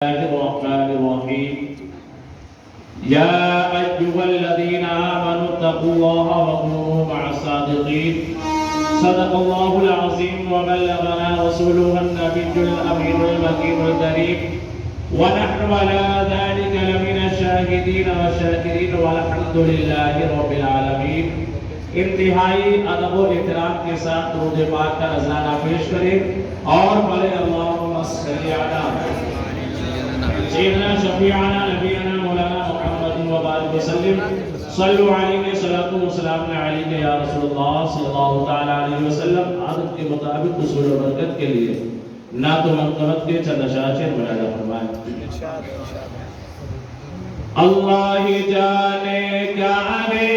الله الرحمن الرحيم يا أيها الذين آمنوا اتقوا الله وكونوا مع الصادقين صدق الله العظيم وبلغنا رسوله النبي الأمين المكين الكريم ونحن على ذلك لمن الشاهدين والشاكرين والحمد لله رب العالمين. انتہائی ادب و احترام کے ساتھ درود پاک کا نذرانہ پیش کریں اور پڑھیں اللہم صلی علی سیدنا شفیعنا نبینا مولانا محمد وبارک وسلم صلو علیہ صلاۃ و سلام علیہ یا رسول اللہ صلی اللہ تعالی علیہ وسلم. عادت کے مطابق حصول و برکت کے لیے نعت و منقبت کے چند اشعار مراجعہ فرمائیں. اللہ جانے جانے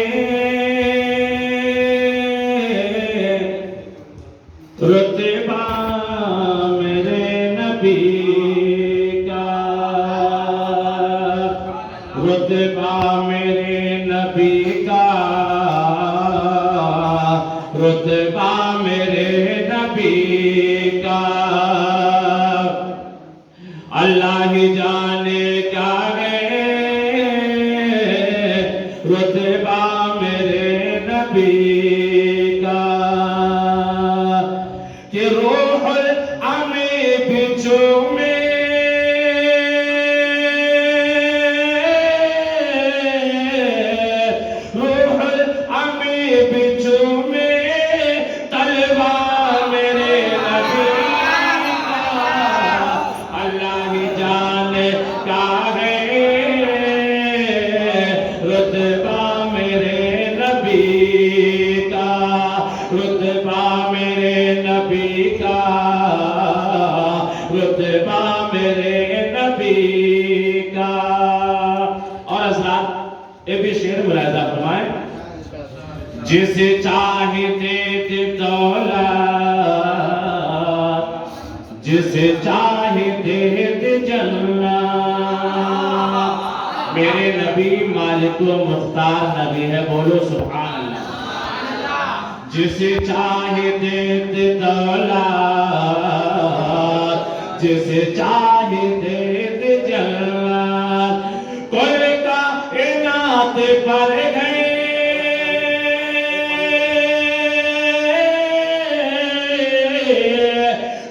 رتبہ میرے نبی کا، رتبہ میرے نبی کا، رتبہ میرے نبی کا. اللہ ہی جانے کیا ہے رتبہ میرے نبی کا، کہ روح الامیں بچوں میں روح الامیں بچوں میں طلبہ میرے نبی کا. اللہ ہی جانے کیا ہے رتبہ میرے نبی کا، رتبہ میرے نبی کا، رتبہ میرے نبی کا. اور حضرات ایک بھی شعر ملاحظہ فرمائیں. جسے چاہے دے دے دولت، جسے چاہے دے دے جنت، میرے نبی مالک و مختار نبی ہے، بولو سبحان اللہ. جسے چاہے دے دے دولت، جسے چاہے دے دے جنت، کل کائنات پر گئے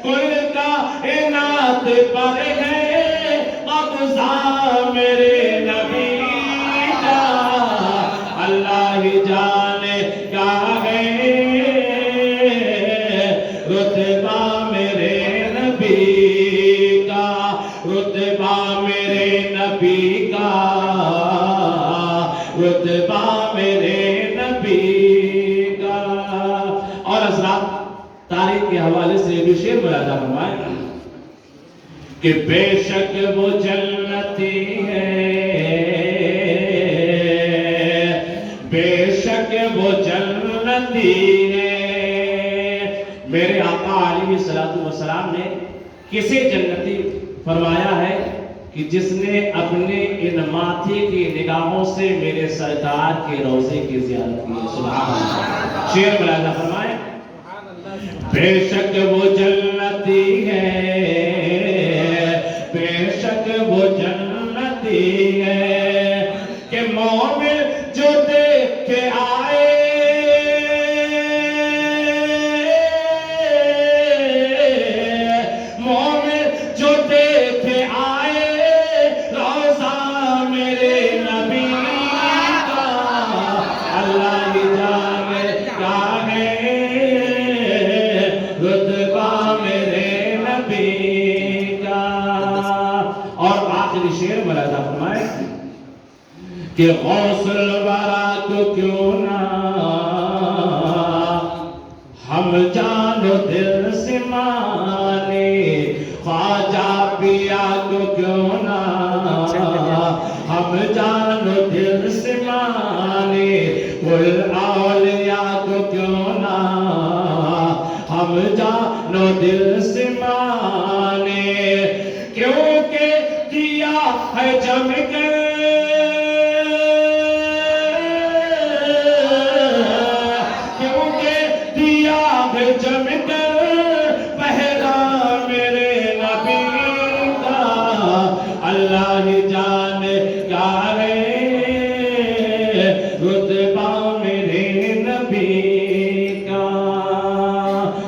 کل کائنات پر گئے قبضہ میرے نبی کا. اللہ ہی جانے کیا ہے رتبہ میرے نبی کا، رتبہ میرے نبی کا، رتبہ میرے نبی کا. اور حضرات تاریخ کے حوالے سے بھی شعر ملاحظہ فرمائیں کہ بے شک وہ جنتی ہے، بے شک وہ جنتی ہے. میرے آقا علیہ السلام نے کسے جنتی فرمایا ہے کہ جس نے اپنے ان ماتھے کی نگاہوں سے میرے سرکار کے روضے کی زیارت کی. سبحان اللہ. شعر ملاحظہ فرمائیں. بے شک وہ جنتی ہے، بے شک وہ جنتی ہے، کہ مومن جو دیکھ کے آئے مومن جو دیکھ کے آئے روضہ میرے نبی کا. اللہ ہی جانے کیا ہے رتبہ میرے نبی کا. اور آخری شعر ملاحظہ فرمائیں کہ غوث الورا کو کیوں نہ ہم جان و دل سے مانے، خواجہ پیا کو کیوں نہ ہم جان و دل سے مانے، کل اولیاء کو کیوں نہ ہم جان و دل سے مانے، کیونکہ دیا ہے جم کر کیونکہ دیا ہے جم کر پہلا میرے نبی کا. اللہ جان کیا ہے رتبہ میرے نبی کا.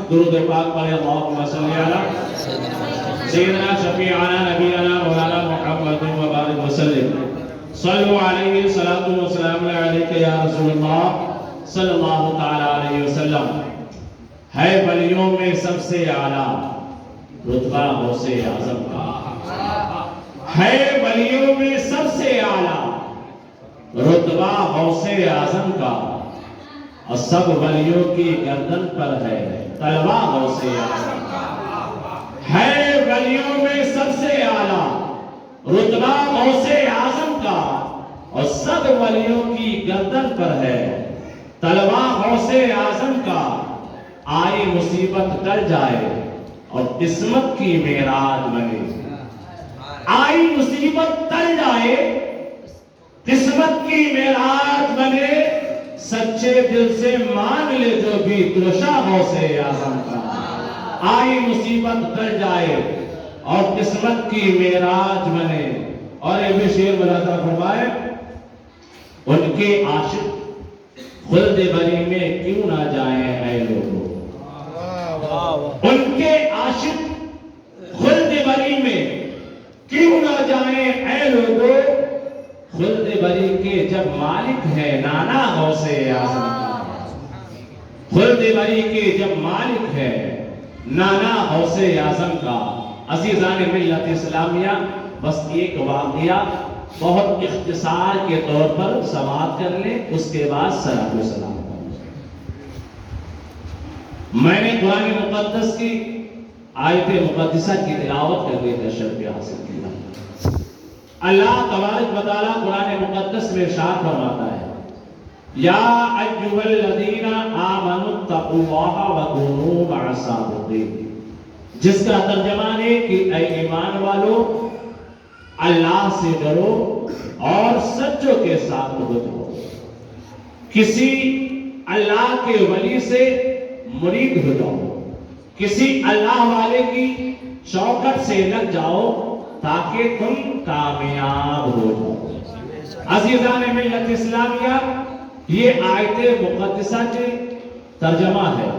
درود پاک پڑھے اللہم صلی علی سیدنا شفیعنا نبینا مولانا محمد وبارک وسلم. صلو علیہ الصلاۃ والسلام علیک یا رسول اللہ صلی اللہ تعالی علیہ وسلم. ہے ولیوں میں سب سے اعلیٰ رتبہ غوث اعظم کا. ہے ولیوں میں سب سے اعلیٰ رتبہ غوث اعظم کا. اور سب ولیوں کی گردن پر ہے تلوار غوث اعظم کا. ہے ولیوں میں سب سے اعلیٰ رتبہ غوث اعظم کا. اور سب ولیوں کی گردن پر ہے تلوار غوث اعظم کا. آئی مصیبت ٹل جائے اور قسمت کی معراج بنے. آئی مصیبت ٹل جائے قسمت کی معراج بنے. سچے دل سے مان لے جو بھی ترشا غوث اعظم کا. آئی مصیبت ٹل جائے اور قسمت کی معراج بنے. اور یہ بھی شعر بلاتا فرمائے ان کے عاشق خلد بری میں کیوں نہ جائیں اے لوگوں. ان کے عاشق خلد بری میں کیوں نہ جائیں اے لوگوں. خلد بری کے جب مالک ہے نانا غوث اعظم کا. خلد بری کے جب مالک ہے نانا غوث اعظم کا. عزیزان ملت اسلامیہ بس ایک واقعہ بہت اختصار کے طور پر سماعت کر لیں اس کے بعد صلاۃ و سلام کر لیں. میں نے قرآن مقدس کی آیت مقدسہ کی تلاوت کر کے شرف حاصل کیا. اللہ تبارک و تعالیٰ قرآن مقدس میں ارشاد فرماتا ہے یا ایھا الذین آمنوا اتقوا اللہ وکونوا مع الصادقین. جس کا ترجمہ ہے کہ اے ایمان والو اللہ سے ڈرو اور سچوں کے ساتھ ہو جاؤ. کسی اللہ کے ولی سے مرید ہو جاؤ. کسی اللہ والے کی چوکھٹ سے لگ جاؤ تاکہ تم کامیاب ہو جاؤ. عزیزان ملت اسلامیہ یہ آیت مقدسہ کے ترجمہ ہے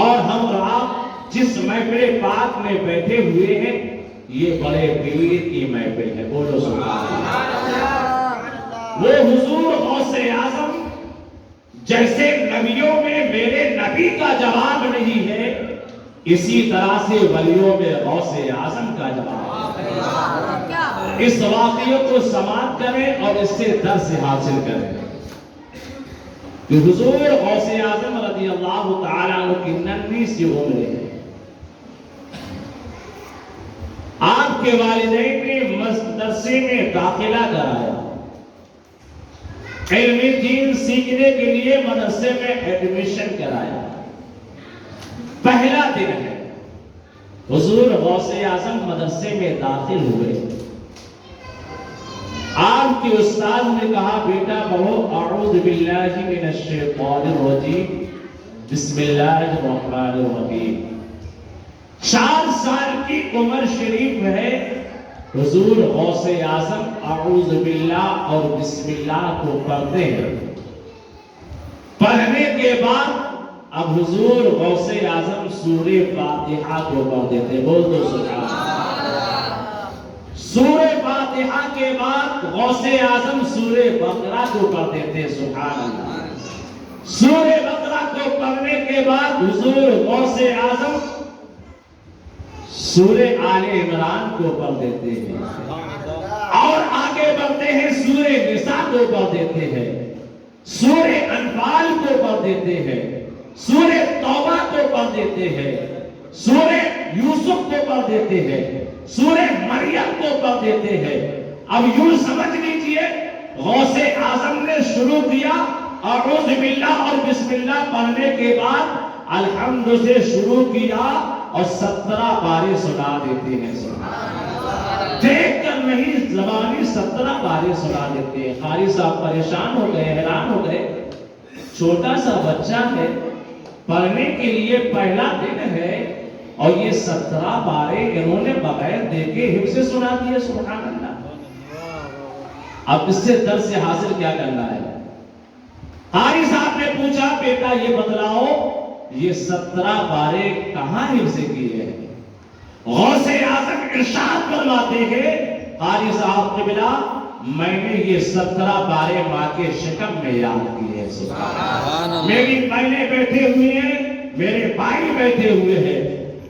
اور ہم اور آپ جس محفل پاک میں بیٹھے ہوئے ہیں یہ بڑے پیر کی محفل ہے. بولو سبحان اللہ. وہ حضور غوث اعظم جیسے نبیوں میں میرے نبی کا جواب نہیں ہے اسی طرح سے ولیوں میں غوث اعظم کا جواب ہے. اس واقعے کو سماعت کریں اور اس سے درس حاصل کریں کہ حضور غوث اعظم رضی اللہ تعالیٰ عنہ کی ننھی سی عمر ہے. آپ کے والدین نے مدرسے میں داخلہ کرایا. علم دین سیکھنے کے لیے مدرسے میں ایڈمیشن کرایا. پہلا دن ہے حضور غوث اعظم مدرسے میں داخل ہوئے. آپ کے استاد نے کہا بیٹا پڑھو اعوذ باللہ من الشیطان الرجیم بسم اللہ الرحمن الرحیم. 4 سال کی عمر شریف ہے. حضور غوث اعظم اعوذ باللہ اور بسم اللہ کو پڑھتے ہیں. پڑھنے کے بعد اب حضور غوث اعظم سورہ فاتحہ کو پڑھتے تھے. بول دو سبحان اللہ. سورہ فاتحہ کے بعد غوث اعظم سورہ بقرہ کو پڑھتے تھے. سبحان اللہ. سورہ بقرہ کو پڑھنے کے بعد حضور غوث اعظم سورہ آل عمران کو پڑھ دیتے ہیں اور آگے بڑھتے ہیں سورہ نساء کو پڑھ دیتے ہیں, سورہ انفال کو پڑھ دیتے ہیں, سورہ توبہ کو پڑھ دیتے ہیں, سورہ یوسف کو پڑھ دیتے ہیں, سورہ مریم کو پڑھ دیتے ہیں. اب یوں سمجھ لیجئے غوث اعظم نے شروع کیا اعوذ باللہ اور بسم اللہ پڑھنے کے بعد الحمد سے شروع کیا اور 17 بارے سنا دیتے ہیں. دیکھ کر نہیں زبانی 17 بارے سنا دیتے ہیں. قاری صاحب پریشان ہو گئے, حیران ہو گئے. چھوٹا سا بچہ ہے, پڑھنے کے لیے پہلا دن ہے اور یہ 17 بارے انہوں نے بغیر دیکھے حفظ سنا دیے. سبحان اللہ. اب اس سے درس حاصل کیا کرنا ہے؟ قاری صاحب نے پوچھا بیٹا یہ بتلاؤ یہ 17 بارے کہاں حفظ کیے ہیں؟ غوث اعظم ارشاد فرماتے ہیں قاری صاحب قبلہ میں نے یہ 17 بارے ماں کے شکم میں یاد کیے. سبحان اللہ. میری بہنیں بیٹھے ہوئے ہیں, میرے بھائی بیٹھے ہوئے ہیں.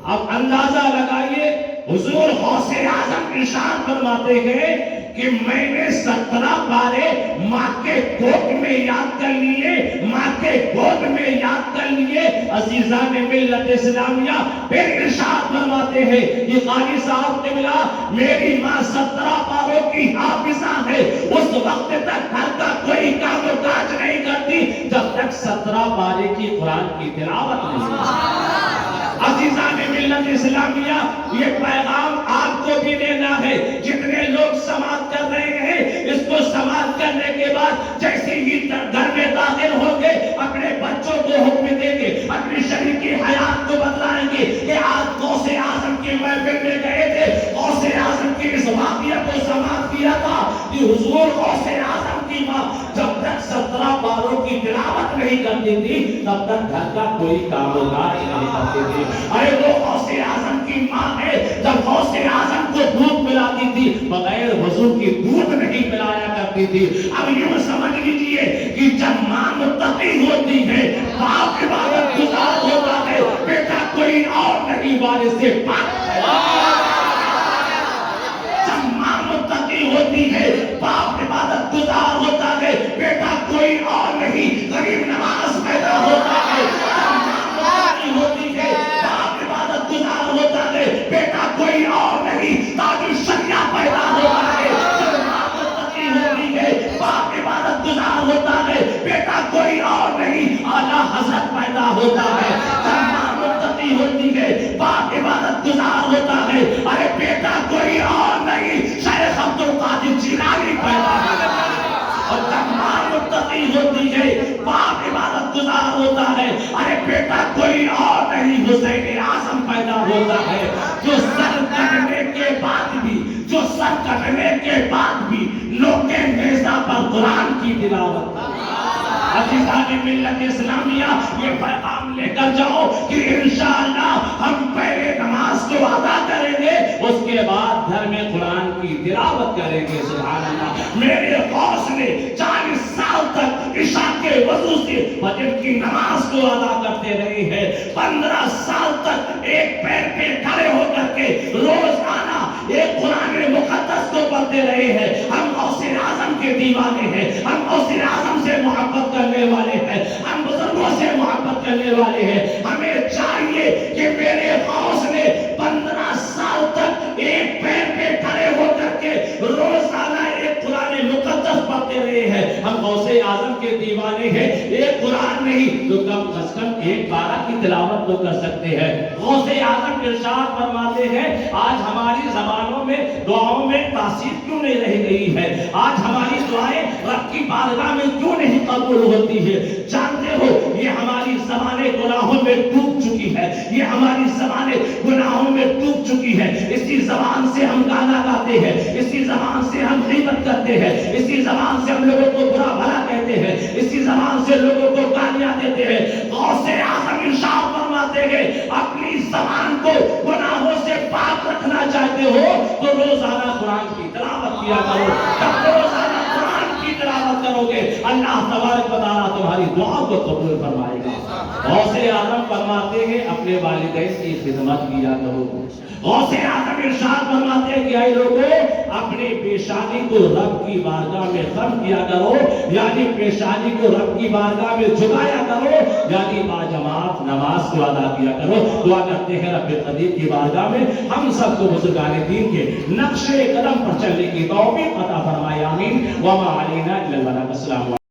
اب اندازہ لگائیے حضور غوث اعظم ارشاد فرماتے ہیں کہ میں نے 17 بارے ماں کے گود میں یاد کر لیے, ماں کے گود میں یاد کر لیے. عزیزان ملت اسلامیہ پھر ارشاد فرماتے ہیں یہ قاری صاحب قبلہ میری ماں 17 باروں کی حافظہ ہے. اس وقت تک گھر کا کوئی کام و کاج نہیں کرتی جب تک 17 بارے کی قرآن کی تلاوت نہیں کرتی. عزیزان ملت اسلامیہ یہ پیغام آپ کو بھی دینا ہے. جتنے لوگ سماعت کر رہے ہیں اس کو سماعت کرنے کے بعد جیسے ہی گھر میں داخل ہوں گے اپنے بچوں کو حکم دیں گے, اپنی شریک کی حیات کو بتلائیں گے کہ آج غوث اعظم کی محفل میں گئے تھے, غوث اعظم کی اس واقعہ کو سماعت کیا تھا کہ حضور غوث اعظم کی ماں جب تک 17 باروں کی تلاوت نہیں کرتی تھی تب تک گھر کا کوئی کام و کاج نہیں کرتے تھے. ارے وہ غوث اعظم کی ماں ہے, جب غوث اعظم کو دودھ پلاتی تھی بغیر وضو کی دودھ نہیں پلایا کرتی تھی. اب یوں سمجھ لیجئے کہ جب ماں متقی ہوتی ہے, باپ عبادت گزار ہوتا ہے, بیٹا کوئی اور نہیں وارث سے پاک ہے. جب ماں متقی ہوتی ہے, باپ عبادت گزار ہوتا ہے, بیٹا کوئی اور نہیں غریب نواز پیدا ہوتا ہے. ہوتی ہے باپ عبادت گزار ہوتا ہے, بیٹا کوئی اور نہیں تاج الشریعہ پیدا ہوتا ہے. جب ماں متقی ہوتی ہے باپ عبادت گزار ہوتا ہے, بیٹا کوئی اور نہیں اعلیٰ حضرت پیدا ہوتا ہے. جب ماں متقی ہوتی ہے باپ عبادت گزار ہوتا ہے, ارے بیٹا کوئی اور نہیں شیخ عبد القادر جیلانی پیدا ہوتا ہے. اور جب ماں متقی ہوتی ہے باپ عبادت گزار ہوتا ہے, ارے بیٹا کوئی اور نہیں حسین اعظم پیدا ہوتا ہے. جو سر کٹنے کے بعد بھی, جو سر کٹنے کے بعد بھی لوگ کے نیزہ پر قرآن کی تلاوت. عزیزان ملت اسلامیہ یہ پیغام لے کر جاؤ کہ انشاءاللہ ہم پہلے نماز کو ادا کریں گے, اس کے بعد گھر میں قرآن کی تلاوت کریں گے. سبحان اللہ. میرے غوث نے 40 سال تک عشاء کے وضو سے فجر کی نماز کو ادا کرتے رہے ہیں. 15 سال تک ایک پیر پہ کھڑے ہو کر کے روزانہ ایک قرآن مقدس کو پڑھتے رہے ہیں. ہم غوث اعظم کے دیوانے ہیں, ہم غوث اعظم سے محبت کرنے والے ہیں, ہم بزرگوں سے محبت کرنے والے ہیں. ہمیں چاہیے کہ میرے غوث نے 15 سال تک ایک پیر پہ کھڑے ہو کر کے روزانہ ایک قرآن مقدس پڑھتے رہے ہیں. ہم غوث اعظم کے دیوانے ہیں. ایک قرآن نہیں تو کم از کم ایک پارہ کی تلاوت تو کر سکتے ہیں. غوث اعظم ارشاد فرماتے ہیں آج ہماری زبانوں میں دعاؤں میں تاثیر کیوں نہیں رہ گئی ہے, آج ہماری دعائیں رب کی بارگاہ میں کیوں نہیں قبول ہوتی ہے. جانتے ہو یہ ہماری زبانیں گناہوں میں ڈوب چکی ہے, یہ ہماری زبانیں گناہوں میں ڈوب چکی ہے. اسی زبان سے ہم گانا گاتے ہیں, اسی زبان سے ہم غیبت کرتے ہیں, اسی زبان سے ہم لوگوں کو برا بھلا کہتے ہیں, اسی زبان سے لوگوں کو گالیاں دیتے ہیں. غوث اعظم ارشاد فرماتے ہیں اپنی زبان کو گناہوں سے پاک رکھنا چاہتے ہو تو روزانہ قرآن کی تلاوت کیا کرو. جب روزانہ قرآن کی تلاوت کرو گے اللہ تبارک و تعالیٰ تمہاری دعا کو قبول فرمائے گا. غوث اعظم فرماتے ہیں اپنے والدین کی خدمت کیا کرو. غوث اعظم ارشاد فرماتے ہیں کہ اے لوگوں اپنے پیشانی کو رب کی بارگاہ میں خم کیا کرو, یعنی پیشانی کو رب کی بارگاہ میں جھکایا کرو, یعنی باجماعت نماز کو ادا کیا کرو. دعا کرتے ہیں رب قدیر کی بارگاہ میں ہم سب کو بزرگان دین کے نقش قدم پر چلنے کی توفیق عطا فرمائے. آمین. وما علینا الا البلاغ. السلام علیکم.